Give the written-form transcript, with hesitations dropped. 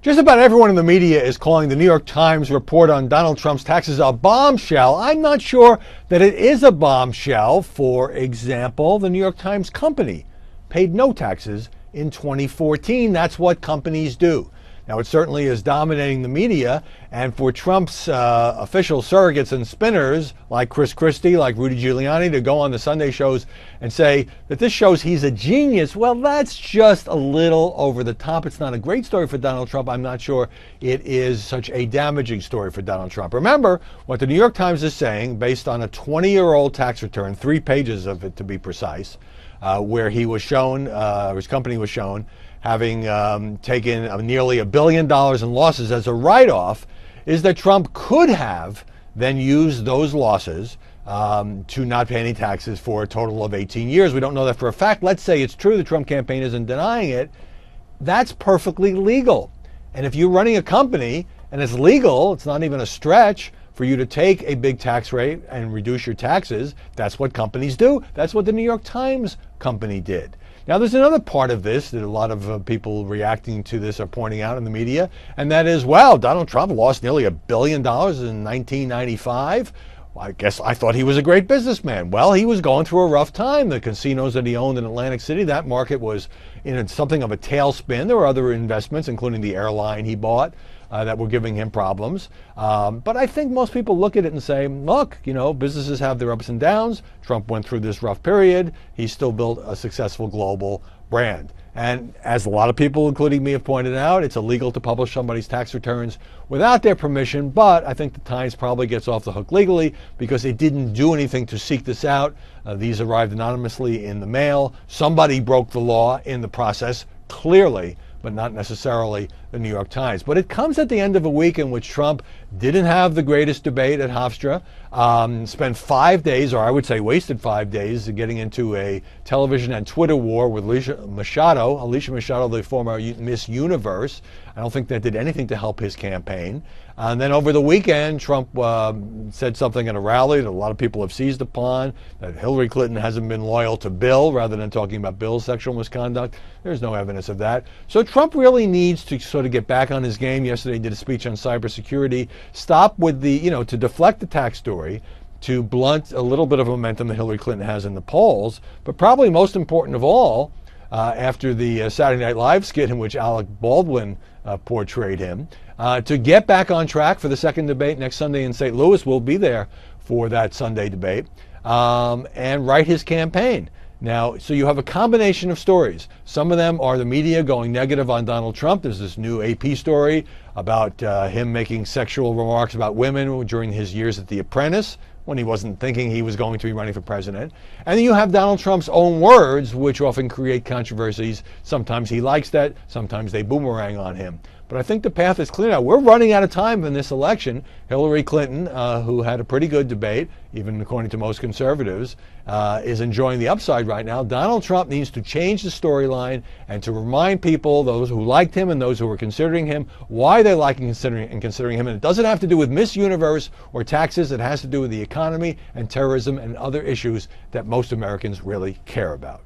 Just about everyone in the media is calling the New York Times report on Donald Trump's taxes a bombshell. I'm not sure that it is a bombshell. For example, the New York Times company paid no taxes in 2014. That's what companies do. Now, it certainly is dominating the media, and for Trump's official surrogates and spinners like Chris Christie, like Rudy Giuliani, to go on the Sunday shows and say that this shows he's a genius, well, that's just a little over the top. It's not a great story for Donald Trump. I'm not sure it is such a damaging story for Donald Trump. Remember what the New York Times is saying based on a 20-year-old tax return, 3 pages of it to be precise, where he was shown, his company was shown, having taken nearly $1 billion in losses as a write-off, is that Trump could have then used those losses to not pay any taxes for a total of 18 years. We don't know that for a fact. Let's say it's true. The Trump campaign isn't denying it. That's perfectly legal. And if you're running a company and it's legal, it's not even a stretch for you to take a big tax rate and reduce your taxes. That's what companies do. That's what the New York Times company did. Now, there's another part of this that a lot of people reacting to this are pointing out in the media, and that is, well, Donald Trump lost nearly $1 billion in 1995. I guess I thought he was a great businessman. Well, he was going through a rough time. The casinos that he owned in Atlantic City, that market was in something of a tailspin. There were other investments, including the airline he bought, that were giving him problems. But I think most people look at it and say, look, you know, businesses have their ups and downs. Trump went through this rough period. He still built a successful global brand. And as a lot of people, including me, have pointed out, it's illegal to publish somebody's tax returns without their permission. But I think the Times probably gets off the hook legally because it didn't do anything to seek this out. These arrived anonymously in the mail. Somebody broke the law in the process, clearly, but not necessarily the New York Times. But it comes at the end of a week in which Trump didn't have the greatest debate at Hofstra, spent 5 days, or I would say wasted 5 days, getting into a television and Twitter war with Alicia Machado, the former Miss Universe. I don't think that did anything to help his campaign. And then over the weekend, Trump said something at a rally that a lot of people have seized upon, that Hillary Clinton hasn't been loyal to Bill, rather than talking about Bill's sexual misconduct. There's no evidence of that. So Trump really needs to sort of get back on his game. Yesterday he did a speech on cybersecurity, stop with the, to deflect the tax story, to blunt a little bit of momentum that Hillary Clinton has in the polls, but probably most important of all, after the Saturday Night Live skit in which Alec Baldwin portrayed him, to get back on track for the second debate next Sunday in St. Louis. We'll be there for that Sunday debate, and write his campaign. Now, so you have a combination of stories. Some of them are the media going negative on Donald Trump. There's this new AP story about him making sexual remarks about women during his years at The Apprentice, when he wasn't thinking he was going to be running for president. And then you have Donald Trump's own words, which often create controversies. Sometimes he likes that, sometimes they boomerang on him. But I think the path is clear now. We're running out of time in this election. Hillary Clinton, who had a pretty good debate, even according to most conservatives, is enjoying the upside right now. Donald Trump needs to change the storyline and to remind people, those who liked him and those who were considering him, why they like and considering him. And it doesn't have to do with Miss Universe or taxes. It has to do with the economy and terrorism and other issues that most Americans really care about.